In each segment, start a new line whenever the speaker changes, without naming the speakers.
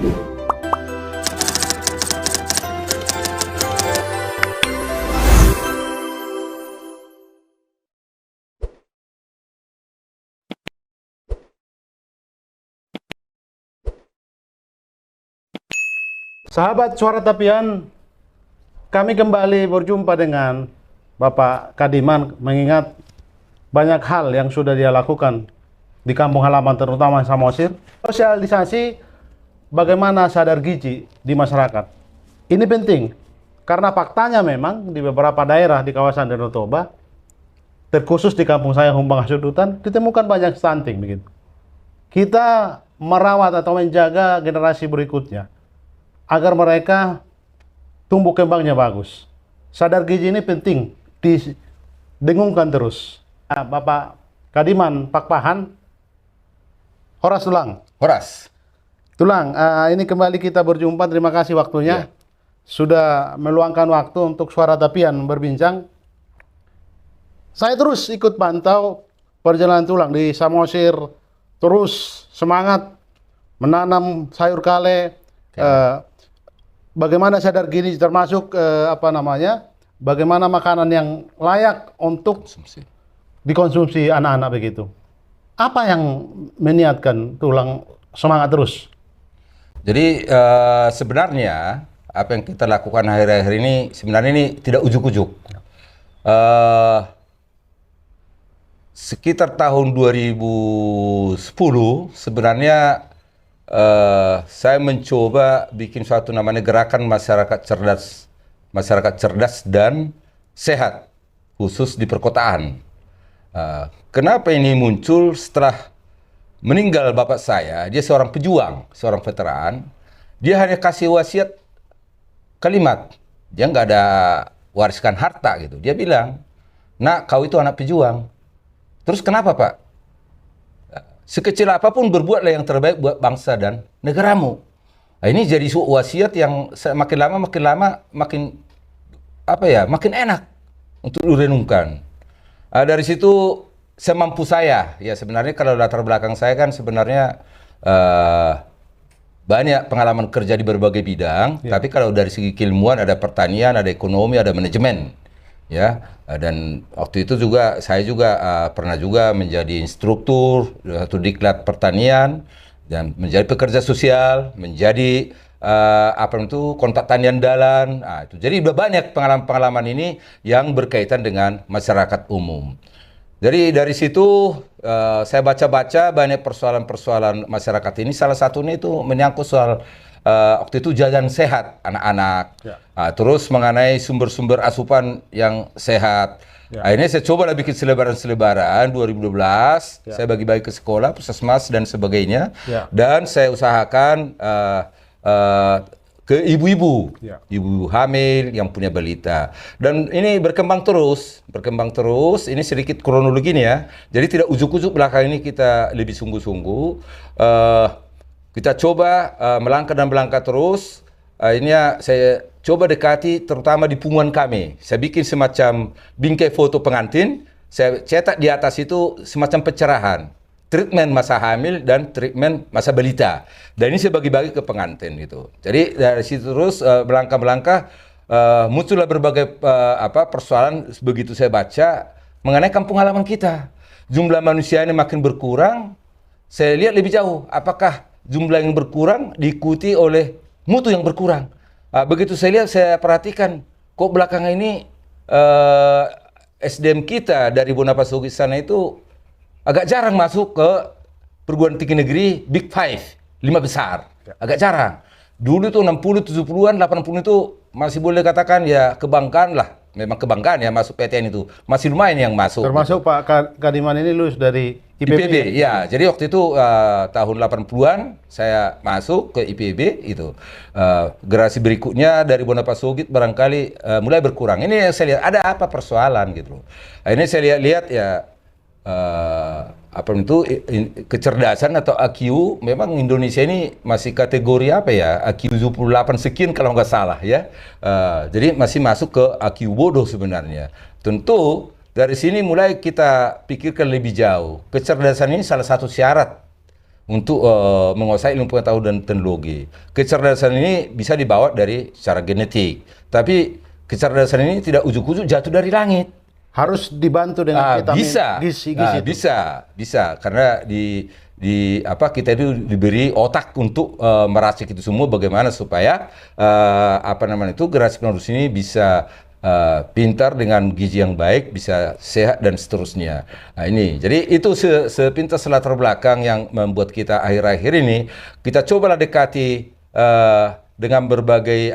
Sahabat Suara Tapian, kami kembali berjumpa dengan Bapak Kadiman, mengingat banyak hal yang sudah dia lakukan di kampung halaman, terutama Samosir. Sosialisasi bagaimana sadar gizi di masyarakat. Ini penting, karena faktanya memang di beberapa daerah di kawasan Danau Toba, terkhusus di kampung saya Humbang Hasudutan, ditemukan banyak stunting begitu. Kita merawat atau menjaga generasi berikutnya agar mereka tumbuh kembangnya bagus. Sadar gizi ini penting didengungkan terus. Bapak Kadiman Pakpahan, Horas Tulang.
Horas.
Tulang, ini kembali kita berjumpa. Terima kasih waktunya. Sudah meluangkan waktu untuk Suara Tapian berbincang. Saya terus ikut pantau perjalanan Tulang di Samosir, terus semangat menanam sayur kale. Bagaimana sadar gizi, termasuk bagaimana makanan yang layak untuk dikonsumsi anak-anak begitu. Apa yang meniatkan Tulang semangat terus?
Jadi sebenarnya apa yang kita lakukan akhir-akhir ini sebenarnya ini tidak ujuk-ujuk. Sekitar tahun 2010 sebenarnya saya mencoba bikin suatu namanya gerakan masyarakat cerdas dan sehat, khusus di perkotaan. Kenapa ini muncul? Setelah meninggal bapak saya, dia seorang pejuang, seorang veteran. Dia hanya kasih wasiat kalimat, dia nggak ada wariskan harta gitu. Dia bilang, "Nak, kau itu anak pejuang." Terus kenapa, Pak? Sekecil apapun berbuatlah yang terbaik buat bangsa dan negaramu. Nah, ini jadi wasiat yang makin lama makin makin enak untuk direnungkan. Dari situ semampu saya, ya sebenarnya kalau latar belakang saya kan sebenarnya banyak pengalaman kerja di berbagai bidang, tapi kalau dari segi keilmuan ada pertanian, ada ekonomi, ada manajemen. Ya, dan waktu itu juga saya juga pernah juga menjadi instruktur atau diklat pertanian dan menjadi pekerja sosial, menjadi kontak tanian dalan. Itu. Jadi udah banyak pengalaman-pengalaman ini yang berkaitan dengan masyarakat umum. Jadi dari situ saya baca-baca banyak persoalan-persoalan masyarakat ini. Salah satunya itu menyangkut soal waktu itu jajan sehat anak-anak. Terus mengenai sumber-sumber asupan yang sehat. Akhirnya saya coba bikin selebaran 2012. Saya bagi-bagi ke sekolah, puskesmas dan sebagainya. Dan saya usahakan ke ibu-ibu, ibu hamil yang punya balita. Dan ini berkembang terus. Ini sedikit kronologi nih ya. Jadi tidak ujuk-ujuk belakang ini kita lebih sungguh-sungguh. Kita coba melangkah terus. Ini saya coba dekati terutama di punggungan kami. Saya bikin semacam bingkai foto pengantin. Saya cetak di atas itu semacam pencerahan. Treatment masa hamil dan treatment masa balita. Dan ini saya bagi-bagi ke pengantin gitu. Jadi dari situ terus melangkah muncullah berbagai persoalan begitu saya baca mengenai kampung halaman kita. Jumlah manusia ini makin berkurang. Saya lihat lebih jauh. Apakah jumlah yang berkurang diikuti oleh mutu yang berkurang? Begitu saya lihat, saya perhatikan kok belakangan ini SDM kita dari Bonapasugi sana itu agak jarang masuk ke perguruan tinggi negeri Big Five, 5 besar. Agak jarang. Dulu tuh 60, 70-an, 80 itu masih boleh katakan ya kebanggaan lah. Memang kebanggaan ya masuk PTN itu. Masih lumayan yang masuk.
Termasuk gitu. Pak Kadiman ini lulus dari IPB.
Ya. Jadi waktu itu tahun 80-an saya masuk ke IPB itu. Generasi berikutnya dari Bonapasugi barangkali mulai berkurang. Ini yang saya lihat ada apa persoalan gitu. Ini saya lihat ya kecerdasan atau IQ. Memang Indonesia ini masih kategori IQ 78 sekian kalau nggak salah ya. Jadi masih masuk ke IQ bodoh sebenarnya. Tentu dari sini mulai kita pikirkan lebih jauh. Kecerdasan ini salah satu syarat untuk menguasai ilmu pengetahuan dan teknologi. Kecerdasan ini bisa dibawa dari secara genetik, tapi kecerdasan ini tidak ujuk-ujuk jatuh dari langit.
Harus dibantu dengan vitamin gizi itu.
Bisa karena kita itu diberi otak untuk meracik itu semua, bagaimana supaya generasi penerus ini bisa pintar dengan gizi yang baik, bisa sehat dan seterusnya. Nah, ini jadi itu sepintas latar belakang yang membuat kita akhir-akhir ini kita cobalah dekati dengan berbagai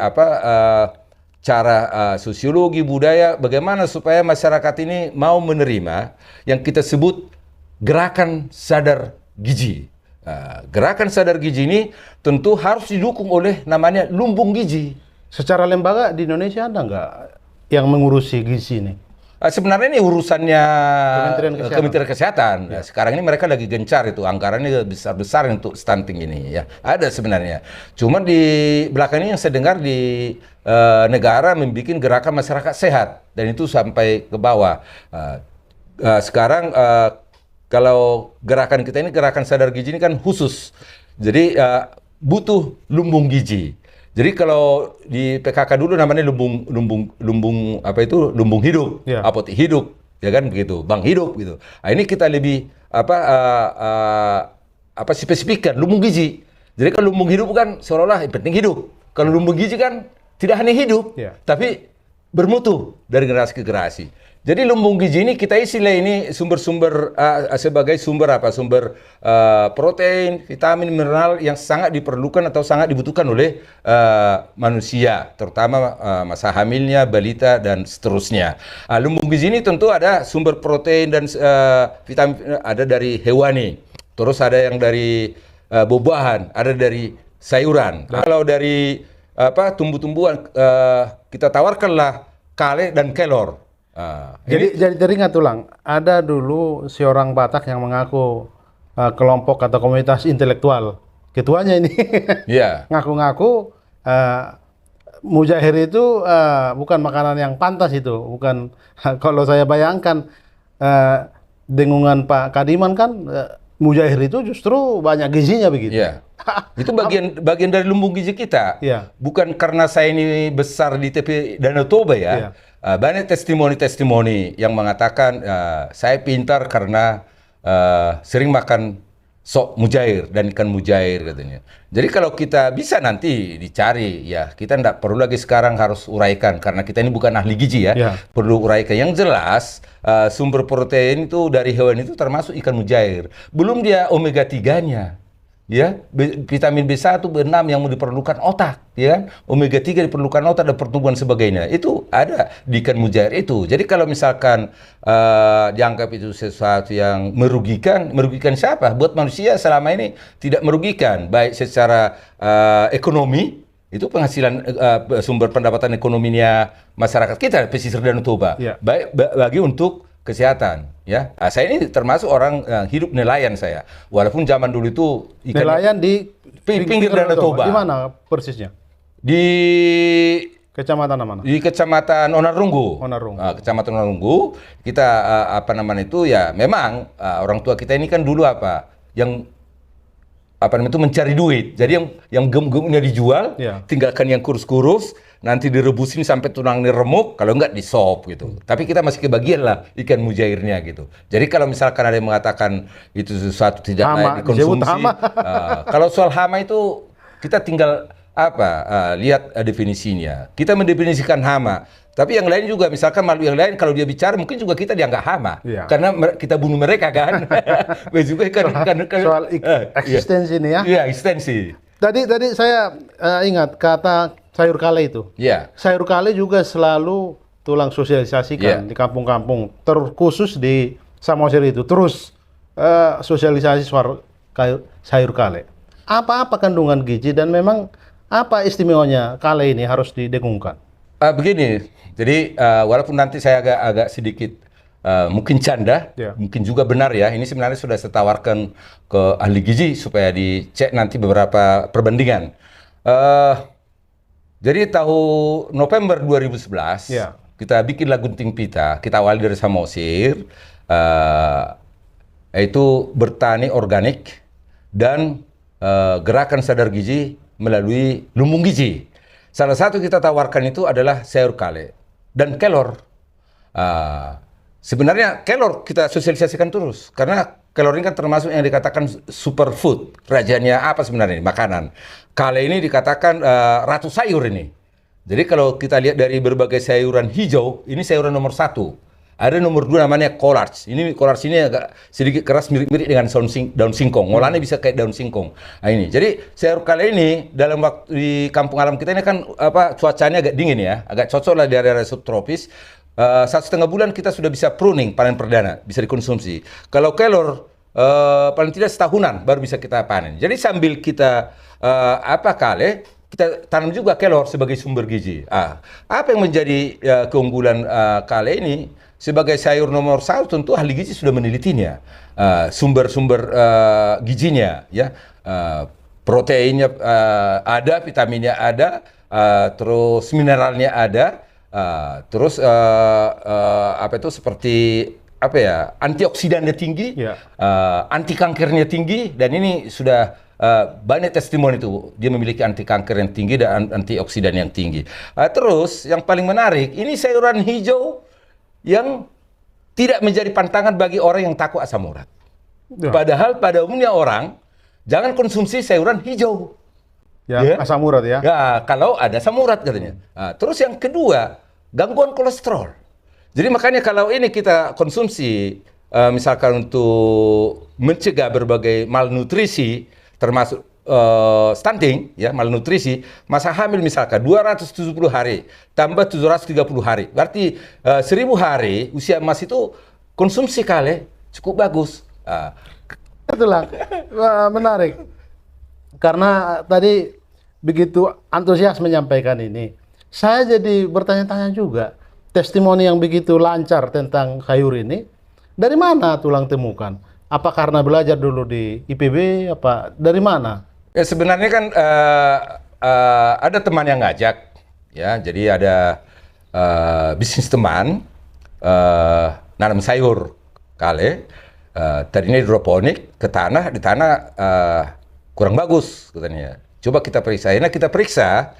cara sosiologi budaya, bagaimana supaya masyarakat ini mau menerima yang kita sebut gerakan sadar gizi. Gerakan sadar gizi ini tentu harus didukung oleh namanya lumbung gizi.
Secara lembaga di Indonesia ada nggak yang mengurusi gizi ini?
Sebenarnya ini urusannya
Kementerian
Kesehatan. Ya. Sekarang ini mereka lagi gencar itu, anggarannya besar-besar untuk stunting ini. Ya, ada sebenarnya. Cuman di belakang ini yang saya dengar di negara membuat gerakan masyarakat sehat, dan itu sampai ke bawah. Sekarang kalau gerakan kita ini, gerakan sadar gizi ini kan khusus. Jadi butuh lumbung gizi. Jadi kalau di PKK dulu namanya lumbung hidup, apotek hidup, ya kan begitu, bank hidup gitu. Nah, ini kita lebih spesifikkan lumbung gizi. Jadi kalau lumbung hidup kan seolah-olah yang penting hidup. Kalau lumbung gizi kan tidak hanya hidup, tapi bermutu dari generasi ke generasi. Jadi lumbung gizi ini kita istilah ini sumber-sumber sebagai sumber protein, vitamin, mineral yang sangat diperlukan atau sangat dibutuhkan oleh manusia, terutama masa hamilnya, balita dan seterusnya. Lumbung gizi ini tentu ada sumber protein dan vitamin, ada dari hewani, terus ada yang dari buah-buahan, ada dari sayuran. Kalau dari tumbuh-tumbuhan kita tawarkanlah kale dan kelor.
Jadi teringat ulang, ada dulu seorang Batak yang mengaku kelompok atau komunitas intelektual, ketuanya ini ngaku-ngaku mujair itu bukan makanan yang pantas itu, bukan. Kalau saya bayangkan dengungan Pak Kadiman kan mujair itu justru banyak gizinya begitu.
Iya. Itu bagian dari lumbung gizi kita. Bukan karena saya ini besar di tepi Danau Toba ya. Banyak testimoni-testimoni yang mengatakan saya pintar karena sering makan sok mujair dan ikan mujair katanya. Jadi kalau kita bisa nanti dicari, ya kita tidak perlu lagi sekarang harus uraikan karena kita ini bukan ahli gizi ya. Perlu uraikan. Yang jelas sumber protein itu dari hewan itu termasuk ikan mujair. Belum dia omega 3-nya. Ya, vitamin B1, B6 yang diperlukan otak, ya. Omega 3 diperlukan otak dan pertumbuhan sebagainya. Itu ada di ikan mujair itu. Jadi kalau misalkan dianggap itu sesuatu yang merugikan siapa? Buat manusia selama ini tidak merugikan, baik secara ekonomi, itu penghasilan sumber pendapatan ekonominya masyarakat kita pesisir Danau Toba. Baik bagi untuk kesehatan, ya. Saya ini termasuk orang hidup nelayan saya. Walaupun zaman dulu itu
nelayan di
pinggir Danau Toba.
Di mana persisnya?
Di
kecamatan mana?
Di Kecamatan Onarrunggu. Kecamatan Onarrunggu. Kita ya memang orang tua kita ini kan dulu yang itu mencari duit. Jadi yang gemuk-gemuknya dijual, tinggalkan yang kurus-kurus, nanti direbusin sampai tulangnya remuk, kalau enggak di sop gitu. Tapi kita masih kebagian lah ikan mujairnya gitu. Jadi kalau misalkan ada yang mengatakan itu sesuatu tidak layak dikonsumsi, kalau soal hama itu kita tinggal lihat definisinya. Kita mendefinisikan hama. Tapi yang lain juga, misalkan makhluk yang lain kalau dia bicara mungkin juga kita dianggap hama, karena kita bunuh mereka kan. Juga kan
soal eksistensi ini ya.
Iya, eksistensi.
Tadi saya ingat kata sayur kale itu. Sayur kale juga selalu tulang sosialisasikan di kampung-kampung, terkhusus di Samosir itu terus sosialisasi sayur kale. Apa kandungan gizi dan memang apa istimewanya kale ini harus didengungkan?
Begini, jadi walaupun nanti saya agak sedikit mungkin canda, mungkin juga benar ya. Ini sebenarnya sudah saya tawarkan ke ahli gizi supaya dicek nanti beberapa perbandingan. Jadi tahun November 2011 kita bikinlah gunting pita. Kita awali dari Samosir, yaitu bertani organik dan gerakan sadar gizi melalui lumbung gizi. Salah satu kita tawarkan itu adalah sayur kale dan kelor. Sebenarnya kelor kita sosialisasikan terus karena kelor ini kan termasuk yang dikatakan superfood. Rajanya apa sebenarnya ini? Makanan. Kale ini dikatakan ratu sayur ini. Jadi kalau kita lihat dari berbagai sayuran hijau, ini sayuran nomor 1. Ada nomor 2 namanya collards. Ini collards ini agak sedikit keras mirip-mirip dengan daun singkong. Ngolahnya bisa kayak daun singkong. Nah ini. Jadi sayur kale ini dalam waktu di kampung alam kita ini kan cuacanya agak dingin ya, agak cocok lah di area subtropis. 1,5 bulan kita sudah bisa pruning panen perdana, bisa dikonsumsi. Kalau kelor paling tidak setahunan baru bisa kita panen. Jadi sambil kita kale, kita tanam juga kelor sebagai sumber gizi. Apa yang menjadi keunggulan kale ini? Sebagai sayur nomor 1 tentu ahli gizi sudah menelitinya. Sumber-sumber gizinya, ya, proteinnya ada, vitaminnya ada, terus mineralnya ada, terus seperti antioksidannya tinggi, anti kankernya tinggi, dan ini sudah banyak testimoni itu dia memiliki anti kanker yang tinggi dan antioksidan yang tinggi. Terus yang paling menarik, ini sayuran hijau yang tidak menjadi pantangan bagi orang yang takut asam urat. Padahal pada umumnya orang jangan konsumsi sayuran hijau.
Ya, asam urat ya.
Ya, kalau ada asam urat katanya. Terus yang kedua, gangguan kolesterol. Jadi makanya kalau ini kita konsumsi, misalkan untuk mencegah berbagai malnutrisi, termasuk stunting, ya, malnutrisi, masa hamil misalkan 270 hari tambah 730 hari, berarti 1000 hari usia emas itu konsumsi kale cukup bagus.
Itulah menarik karena tadi begitu antusias menyampaikan ini, saya jadi bertanya-tanya juga, testimoni yang begitu lancar tentang sayur ini dari mana tulang temukan? Apa karena belajar dulu di IPB? Apa dari mana?
Ya sebenarnya kan ada teman yang ngajak, ya. Jadi ada bisnis teman nanam sayur kale, tadinya hidroponik ke tanah, di tanah kurang bagus katanya. Coba kita periksa. Nah kita periksa,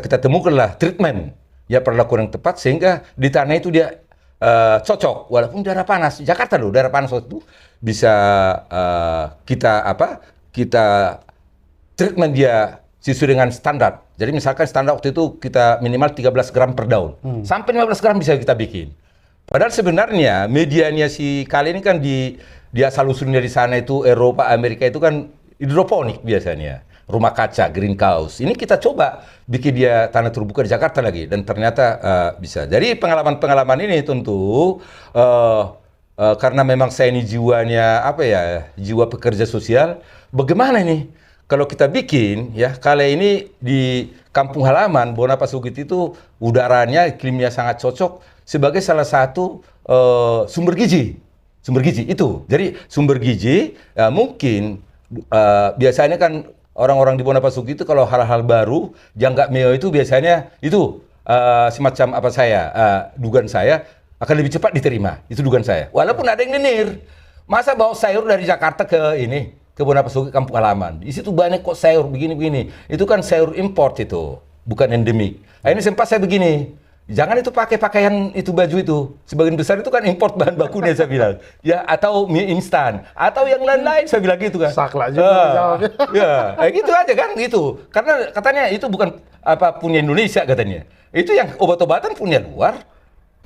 kita temukanlah treatment, ya, perlakuan yang tepat sehingga di tanah itu dia cocok walaupun daerah panas. Jakarta loh, daerah panas itu bisa kita treatment dia sesuai dengan standar. Jadi misalkan standar waktu itu kita minimal 13 gram per daun. Sampai 15 gram bisa kita bikin. Padahal sebenarnya medianya si kale ini kan di asal usulnya di sana itu Eropa, Amerika itu kan hidroponik biasanya. Rumah kaca, greenhouse. Ini kita coba bikin dia tanah terbuka di Jakarta lagi dan ternyata bisa. Jadi pengalaman-pengalaman ini tentu karena memang saya ini jiwanya jiwa pekerja sosial. Bagaimana nih kalau kita bikin, ya, kale ini di kampung halaman Bonapasugit itu udaranya, iklimnya sangat cocok sebagai salah satu sumber gizi itu. Jadi sumber gizi mungkin biasanya kan orang-orang di Bonapasugit itu kalau hal-hal baru dianggap meo itu biasanya itu semacam dugaan saya akan lebih cepat diterima. Itu dugaan saya. Walaupun ada yang nyenir. Masa bawa sayur dari Jakarta ke Bonapasugit kampung halaman. Di situ banyak kok sayur begini-begini. Itu kan sayur import itu, bukan endemik. Ini sempat saya begini, jangan itu pakai pakaian itu, baju itu. Sebagian besar itu kan import bahan bakunya saya bilang. Ya, atau mie instan, atau yang lain-lain saya bilang gitu kan.
Saklek juga.
Ya, gitu aja kan gitu. Karena katanya itu bukan punya Indonesia katanya. Itu yang obat-obatan punya luar.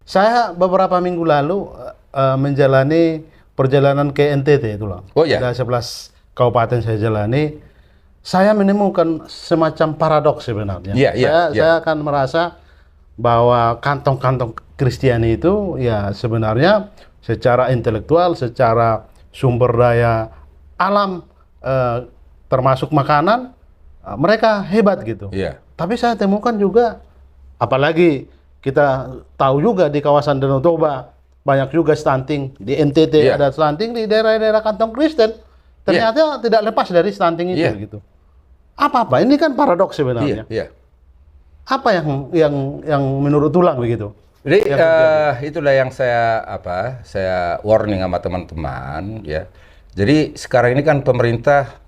Saya beberapa minggu lalu menjalani perjalanan ke NTT itu lah.
Oh ya.
Ada 11 kabupaten saya jalani. Saya menemukan semacam paradoks sebenarnya. Saya akan merasa bahwa kantong-kantong Kristiani itu ya sebenarnya secara intelektual, secara sumber daya alam, termasuk makanan, mereka hebat gitu. Tapi saya temukan juga, apalagi kita tahu juga di kawasan Danau Toba banyak juga stunting, di NTT ada stunting, di daerah-daerah kantong Kristen ternyata tidak lepas dari stunting itu gitu. Apa ini kan paradoks sebenarnya. Apa yang menurut tulang begitu?
Jadi itulah yang saya warning sama teman-teman, ya. Jadi sekarang ini kan pemerintah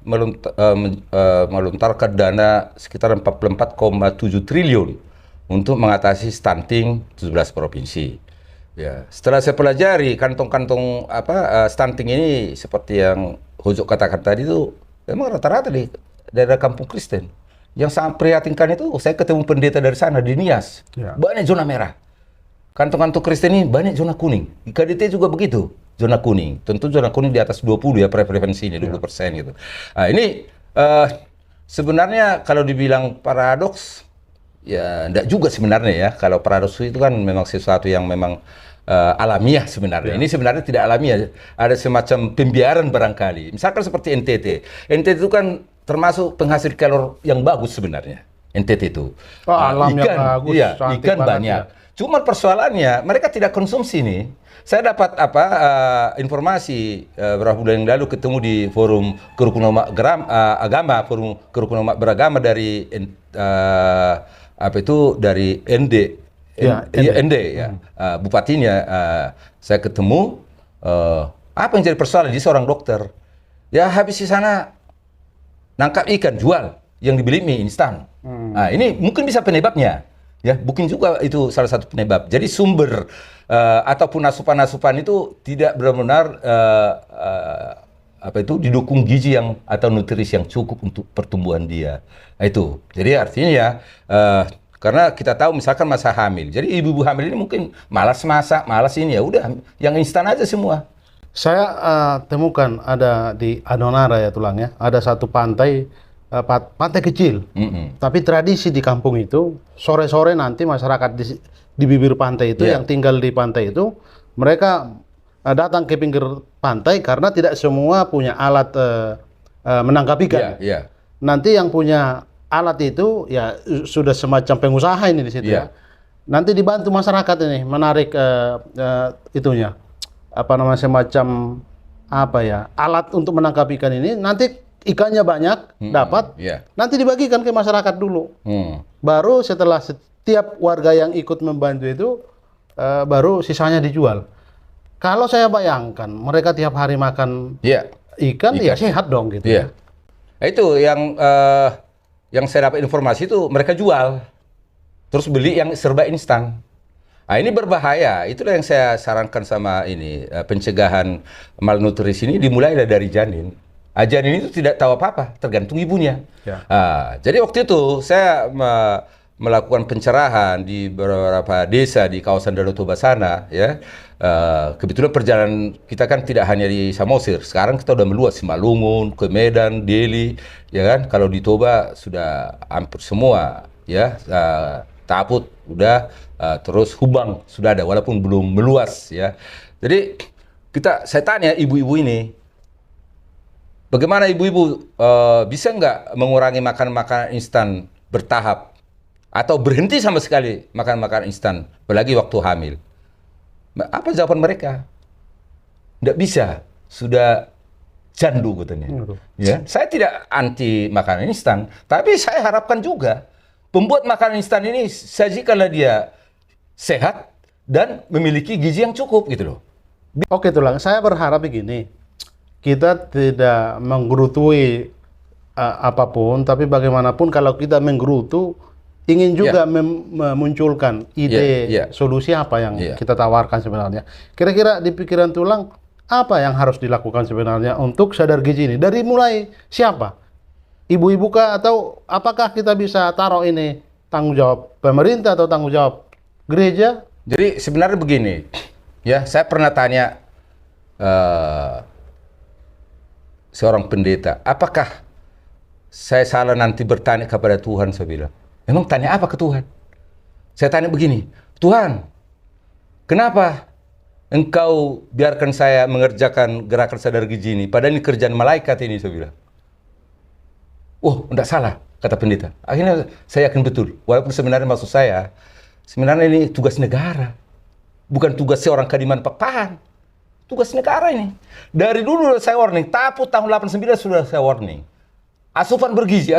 melontarkan dana sekitar 44,7 triliun untuk mengatasi stunting 17 provinsi. Ya, setelah saya pelajari kantong-kantong stunting ini seperti yang Hojo katakan tadi itu memang rata-rata di daerah kampung Kristen. Yang sangat prihatinkan itu saya ketemu pendeta dari sana di Nias.
Ya.
Banyak zona merah. Kantong-kantong Kristen ini banyak zona kuning. Di KDT juga begitu, zona kuning. Tentu zona kuning di atas 20 ya preferensinya 20% gitu. Nah, ini sebenarnya kalau dibilang paradoks ya enggak juga sebenarnya ya. Kalau paradoks itu kan memang sesuatu yang memang alamiah sebenarnya. Ini sebenarnya tidak alamiah. Ada semacam pembiaran barangkali. Misalkan seperti NTT. NTT itu kan termasuk penghasil kalor yang bagus sebenarnya. NTT itu.
Oh, alamnya
ikan,
bagus.
iya,
Cantik
ikan
banget
banyak.
ya.
Cuma persoalannya mereka tidak konsumsi nih. Saya dapat informasi beberapa bulan yang lalu ketemu di forum kerukunan agama, forum kerukunan umat beragama dari dari ND.
Ya,
ND ya. Bupatinya saya ketemu apa yang jadi persoalan dia seorang dokter. Ya habis di sana nangkap ikan jual yang dibeli mie instan. Nah, ini mungkin bisa penyebabnya. Ya, mungkin juga itu salah satu penyebab. Jadi sumber ataupun asupan-asupan itu tidak benar-benar didukung gizi yang atau nutrisi yang cukup untuk pertumbuhan dia. Nah, itu. Jadi artinya ya karena kita tahu misalkan masa hamil. Jadi ibu-ibu hamil ini mungkin malas masak, malas ini ya udah yang instan aja semua.
Saya temukan ada di Adonara ya tulangnya, ada satu pantai pantai kecil. Tapi tradisi di kampung itu sore-sore nanti masyarakat di bibir pantai itu yang tinggal di pantai itu mereka datang ke pinggir pantai karena tidak semua punya alat menangkap ikan. Nanti yang punya alat itu ya sudah semacam pengusaha ini di situ ya. Nanti dibantu masyarakat ini menarik itunya semacam alat untuk menangkap ikan ini. Nanti ikannya banyak dapat, nanti dibagikan ke masyarakat dulu. Baru setelah setiap warga yang ikut membantu itu baru sisanya dijual. Kalau saya bayangkan mereka tiap hari makan ikan ya sehat dong gitu.
Itu yang saya dapat informasi itu mereka jual, terus beli yang serba instan. Nah, ini berbahaya. Itulah yang saya sarankan sama ini pencegahan malnutrisi ini dimulai dari janin. Janin itu tidak tahu apa-apa, tergantung ibunya. Jadi waktu itu saya melakukan pencerahan di beberapa desa di kawasan Danau Toba sana, ya. Kebetulan perjalanan kita kan tidak hanya di Samosir. Sekarang kita udah meluas di Malungun, ke Medan, Deli, ya kan. Kalau di Toba sudah hampir semua, ya. Taput udah, terus Hubang sudah ada, walaupun belum meluas, ya. Jadi saya tanya ibu-ibu ini, bagaimana ibu-ibu bisa nggak mengurangi makan makanan instan bertahap atau berhenti sama sekali makan makanan instan, apalagi waktu hamil? Apa jawaban mereka? Nggak bisa, sudah candu katanya. Ya, saya tidak anti makanan instan, tapi saya harapkan juga pembuat makanan instan ini sajikanlah dia sehat dan memiliki gizi yang cukup gitu loh.
Oke tulang, saya berharap begini, kita tidak menggerutui apapun, tapi bagaimanapun kalau kita menggerutu ingin juga memunculkan ide solusi apa yang kita tawarkan sebenarnya. Kira-kira di pikiran tulang apa yang harus dilakukan sebenarnya untuk sadar gizi ini? Dari mulai siapa? Ibu-ibu kah atau apakah kita bisa taruh ini tanggung jawab pemerintah atau tanggung jawab gereja?
Jadi sebenarnya begini, ya saya pernah tanya seorang pendeta, apakah saya salah nanti bertanya kepada Tuhan? Saya bilang, memang tanya apa ke Tuhan? Saya tanya begini, Tuhan, kenapa Engkau biarkan saya mengerjakan gerakan sadar gizi ini? Padahal ini kerjaan malaikat ini, saya bilang. Oh, enggak salah, kata pendeta. Akhirnya saya yakin betul, walaupun sebenarnya maksud saya, sebenarnya ini tugas negara, bukan tugas seorang Kadiman Pakpahan. Tugas negara ini. Dari dulu saya warning, Taput tahun 89 sudah saya warning. Asupan bergizi,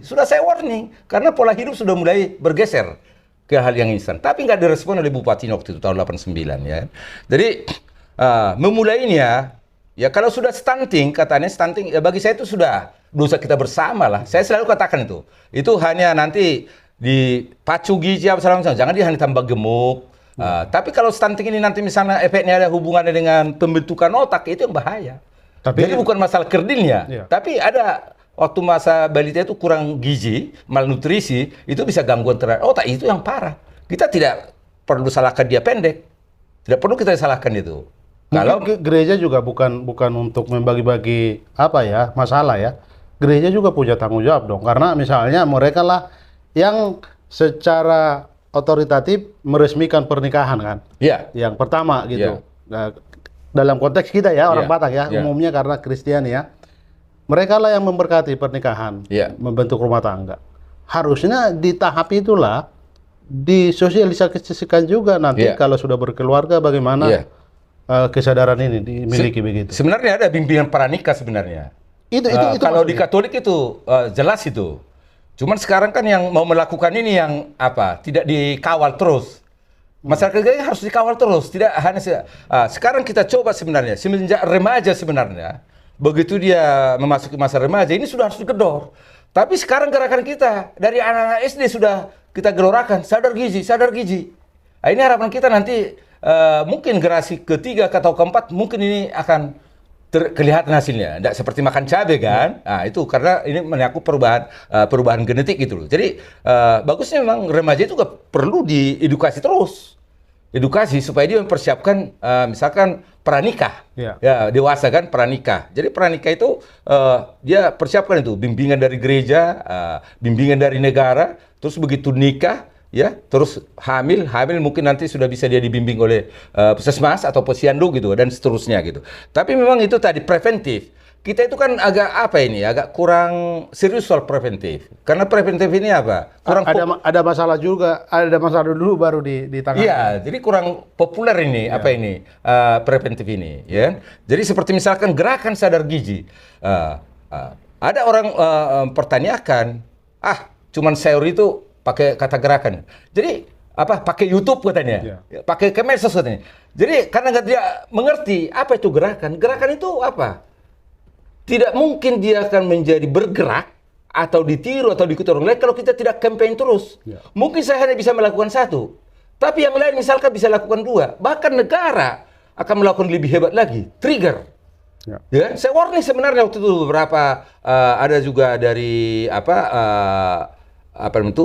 sudah saya warning. Karena pola hidup sudah mulai bergeser ke hal yang instan. Tapi nggak direspon oleh Bupati waktu itu, tahun 89 ya. Jadi, memulainya Ya kalau sudah stunting, katanya stunting, ya bagi saya itu sudah dosa kita bersama lah. Saya selalu katakan itu. Itu hanya nanti dipacu gizi apa segala macam. Jangan dia hanya tambah gemuk. Tapi kalau stunting ini nanti misalnya efeknya ada hubungannya dengan pembentukan otak, itu yang bahaya. Jadi bukan masalah kerdilnya, tapi ada waktu masa balita itu kurang gizi, malnutrisi, itu bisa gangguan terhadap otak. Itu yang parah. Kita tidak perlu salahkan dia pendek. Tidak perlu kita salahkan itu. Kalau
gereja juga bukan untuk membagi-bagi masalah ya. Gereja juga punya tanggung jawab dong, karena misalnya mereka lah yang secara otoritatif meresmikan pernikahan kan.
Iya.
Yang pertama gitu. Nah, dalam konteks kita ya orang Batak ya, umumnya karena Kristen ya. Mereka lah yang memberkati pernikahan, membentuk rumah tangga. Harusnya di tahap itulah disosialisasikan juga nanti kalau sudah berkeluarga bagaimana kesadaran ini dimiliki begitu.
Sebenarnya ada bimbingan pranikah sebenarnya. Itu kalau di Katolik itu jelas itu. Cuman sekarang kan yang mau melakukan ini yang tidak dikawal terus. Masyarakat gereja harus dikawal terus, tidak hanya sekarang kita coba sebenarnya semenjak remaja sebenarnya. Begitu dia memasuki masa remaja ini sudah harus digedor. Tapi sekarang gerakan kita dari anak-anak SD sudah kita gelorakan sadar gizi, sadar gizi. Nah, ini harapan kita nanti mungkin generasi ketiga atau keempat mungkin ini akan kelihatan hasilnya. Tidak seperti makan cabai kan? Nah, itu karena ini menyangkut perubahan genetik gitu loh. Jadi bagusnya memang remaja itu juga perlu diedukasi terus. Edukasi supaya dia mempersiapkan misalkan pranikah. Ya, dewasa kan pranikah. Jadi pranikah itu dia persiapkan itu bimbingan dari gereja, bimbingan dari negara, terus begitu nikah ya, terus hamil mungkin nanti sudah bisa dia dibimbing oleh puskesmas atau posyandu gitu dan seterusnya gitu. Tapi memang itu tadi preventif. Kita itu kan agak kurang serius soal preventif. Karena preventif ini kurang
ada masalah juga, ada masalah dulu baru ditangani.
Iya, jadi kurang populer ini preventif ini ya. Jadi seperti misalkan gerakan sadar gizi. Ada orang pertanyakan, cuman sayur itu pakai kata gerakan. Jadi pakai YouTube katanya, pakai medsos katanya. Jadi karena nggak dia mengerti apa itu gerakan. Gerakan itu apa? Tidak mungkin dia akan menjadi bergerak atau ditiru atau diikuti orang lain kalau kita tidak campaign terus. Mungkin saya hanya bisa melakukan satu, tapi yang lain misalkan bisa lakukan dua. Bahkan negara akan melakukan lebih hebat lagi. Trigger. Ya, saya warning sebenarnya waktu itu beberapa ada juga dari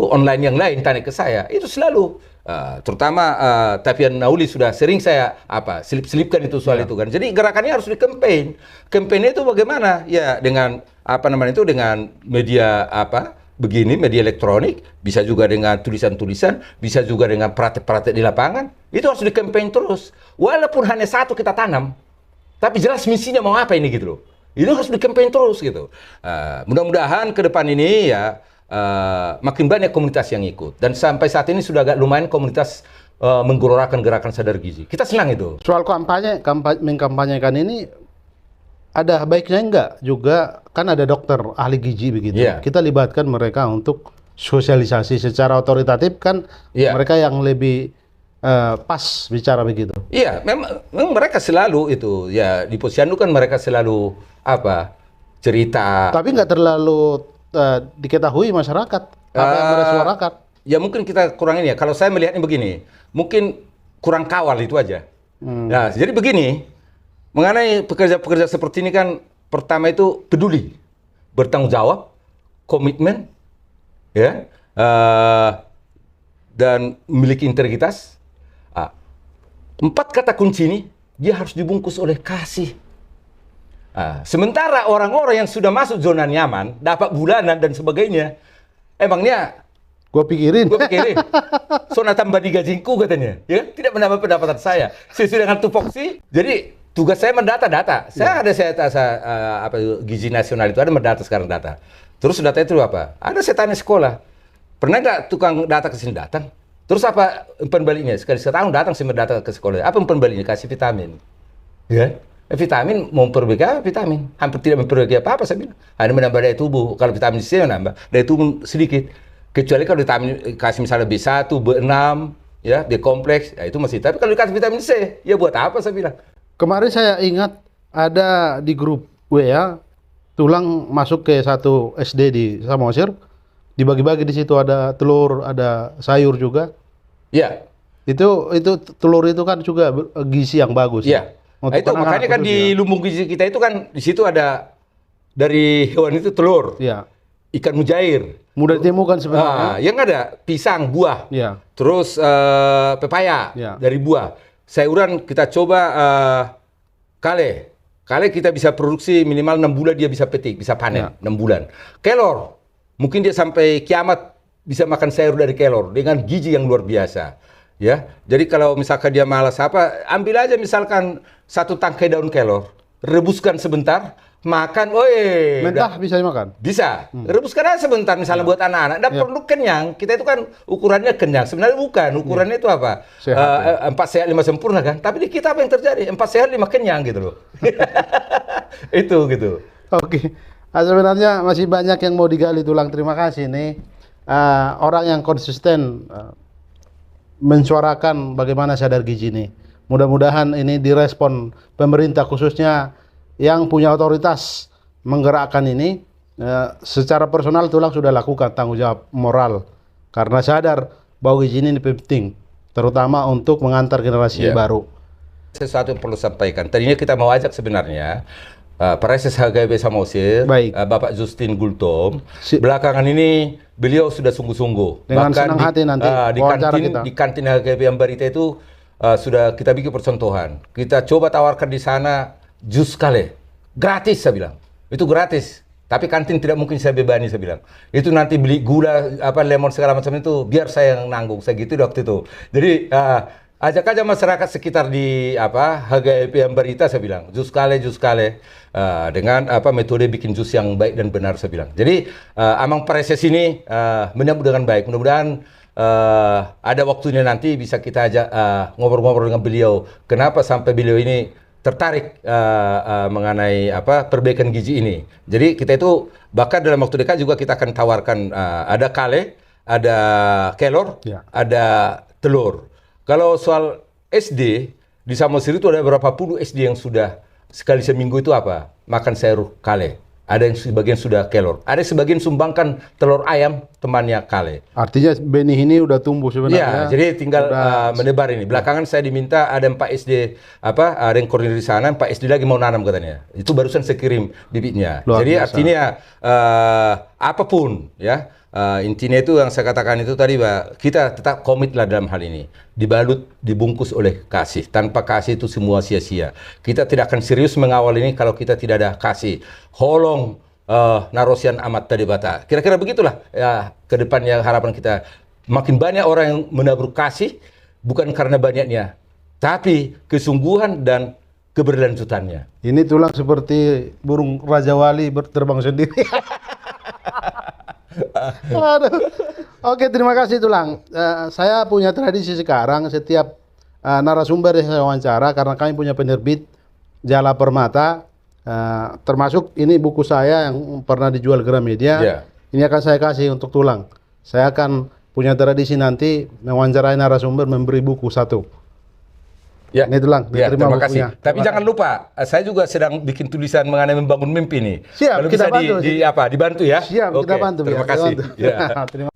online yang lain tanya ke saya, itu selalu terutama Tapian Nauli sudah sering saya selip-selipkan itu soal itu kan. Jadi gerakannya harus di-campaign. Campaign itu bagaimana? Ya dengan dengan media begini, media elektronik, bisa juga dengan tulisan-tulisan, bisa juga dengan praktek-praktek di lapangan. Itu harus di-campaign terus. Walaupun hanya satu kita tanam, tapi jelas misinya mau apa ini gitu loh. Itu harus di-campaign terus gitu. Mudah-mudahan ke depan ini ya makin banyak komunitas yang ikut, dan sampai saat ini sudah agak lumayan komunitas menggelorakan gerakan sadar gizi. Kita senang itu.
Soal mengkampanyekan ini ada baiknya enggak juga, kan ada dokter ahli gizi begitu. Kita libatkan mereka untuk sosialisasi secara otoritatif kan, mereka yang lebih pas bicara begitu.
Iya, memang mereka selalu itu ya di posyandu kan mereka selalu cerita.
Tapi nggak terlalu diketahui masyarakat apa yang mereka suarakan.
Ya mungkin kita kurang ini ya. Kalau saya melihatnya begini, mungkin kurang kawal itu aja. Nah, jadi begini, mengenai pekerja-pekerja seperti ini kan pertama itu peduli, bertanggung jawab, komitmen, ya, dan memiliki integritas. 4 kata kunci ini dia harus dibungkus oleh kasih. Sementara orang-orang yang sudah masuk zona nyaman, dapat bulanan dan sebagainya, emangnya
gue pikirin,
zona tambah di gajinku katanya, ya tidak menambah pendapatan saya. Sesuai dengan tupoksi, jadi tugas saya mendata-data. Saya gizi nasional itu ada mendata sekarang data. Terus data itu apa? Ada saya tanya sekolah, pernah nggak tukang data ke sini datang? Terus apa umpan baliknya? Sekali setahun datang sih mendata ke sekolah. Apa umpan baliknya? Kasih vitamin, ya. Vitamin mau memperbaiki apa? Vitamin hampir tidak memperbaiki apa-apa saya bilang. Hanya menambah daya tubuh. Kalau vitamin C menambah daya tubuh sedikit. Kecuali kalau vitamin kasih misalnya B1, B6, ya, B kompleks, ya itu masih. Tapi kalau dikasih vitamin C, ya buat apa saya bilang?
Kemarin saya ingat ada di grup WA, tulang masuk ke satu SD di Samosir, dibagi-bagi di situ ada telur, ada sayur juga.
Ya,
Itu telur itu kan juga gizi yang bagus.
ya. Nah,
Untuk
itu
anak-anak
makanya kan di
khususnya.
lumbung gizi kita itu kan di situ ada dari hewan itu telur,
Ya,
ikan mujair.
mudah ditemukan sebenarnya.
Yang ada pisang, buah,
Ya,
terus pepaya
Ya.
dari buah. Sayuran kita coba kale. Kale kita bisa produksi minimal 6 bulan dia bisa petik, bisa panen 6 bulan. Kelor, mungkin dia sampai kiamat bisa makan sayur dari kelor dengan gizi yang luar biasa. Ya, jadi kalau misalkan dia malas apa, ambil aja misalkan satu tangkai daun kelor, rebuskan sebentar, makan, woi,
mentah bisa dimakan.
bisa. Rebuskan aja sebentar misalnya buat anak-anak. Dan perlu kenyang. Kita itu kan ukurannya kenyang. Sebenarnya bukan. Ukurannya itu apa?
Sehat,
4 sehat 5 sempurna kan. Tapi di kita apa yang terjadi? 4 sehat 5 kenyang gitu loh. Itu gitu.
Oke. Sebenarnya masih banyak yang mau digali tulang. Terima kasih nih. Orang yang konsisten mensuarakan bagaimana sadar gizi ini. Mudah-mudahan ini direspon pemerintah khususnya yang punya otoritas menggerakkan ini. Secara personal tulang sudah lakukan tanggung jawab moral karena sadar bahwa gizi ini penting, terutama untuk mengantar generasi baru.
Sesuatu yang perlu sampaikan. Tadinya kita mau ajak sebenarnya Presiden HGB Samosir,
Baik.
Bapak Justin Gultom. Belakangan ini beliau sudah sungguh-sungguh.
Dengan
Bahkan
senang hati nanti wawancara kita.
di kantin HGB Ambarita itu sudah kita bikin percontohan. Kita coba tawarkan di sana jus kale. Gratis saya bilang. Itu gratis. Tapi kantin tidak mungkin saya bebani saya bilang. Itu nanti beli gula apa lemon segala macam itu biar saya yang nanggung. Saya gitu waktu itu. Jadi ajak aja masyarakat sekitar di HGP Ambarita saya bilang. Jus kale dengan metode bikin jus yang baik dan benar saya bilang. Jadi Amang Preses ini menyambut dengan baik. Mudah-mudahan ada waktunya nanti bisa kita ajak ngobrol-ngobrol dengan beliau. Kenapa sampai beliau ini tertarik mengenai perbaikan gizi ini. Jadi kita itu bahkan dalam waktu dekat juga kita akan tawarkan ada kale, ada kelor, ada telur. Kalau soal SD di Samosir itu ada berapa puluh SD yang sudah sekali seminggu itu makan sayur kale. Ada yang sebagian sudah kelor. Ada sebagian sumbangkan telur ayam temannya kale.
Artinya benih ini udah tumbuh sebenarnya.
Iya, jadi tinggal menebar ini. Belakangan saya diminta ada 4 SD ada yang koordinir di sana, 4 SD lagi mau nanam katanya. Itu barusan saya kirim bibitnya.
Luar
Jadi
biasa.
artinya apapun ya. Intinya itu yang saya katakan itu tadi, Pak, kita tetap komit lah dalam hal ini. Dibalut, dibungkus oleh kasih. Tanpa kasih itu semua sia-sia. Kita tidak akan serius mengawal ini kalau kita tidak ada kasih. Holong narosian amat tadi bata. Kira-kira begitulah ya ke depannya harapan kita. Makin banyak orang yang menabur kasih bukan karena banyaknya, tapi kesungguhan dan keberlanjutannya.
Ini tulang seperti burung Raja Wali berterbang sendiri. Aduh. Oke, terima kasih tulang. Saya punya tradisi sekarang setiap narasumber yang saya wawancara, karena kami punya penerbit Jala Permata, termasuk ini buku saya yang pernah dijual Gramedia.
Ya.
Ini akan saya kasih untuk tulang. Saya akan punya tradisi nanti mewawancarai narasumber memberi buku satu.
Ya,
Ini tulang,
ya,
diterima
terima kasih.
bukunya.
Tapi jangan lupa, saya juga sedang bikin tulisan mengenai membangun mimpi nih.
Siap,
Kalau
kita
bisa
bantu.
dibantu ya.
Siap, kita
Oke,
bantu.
terima
Kita
kasih.
bantu.
Ya.
Terima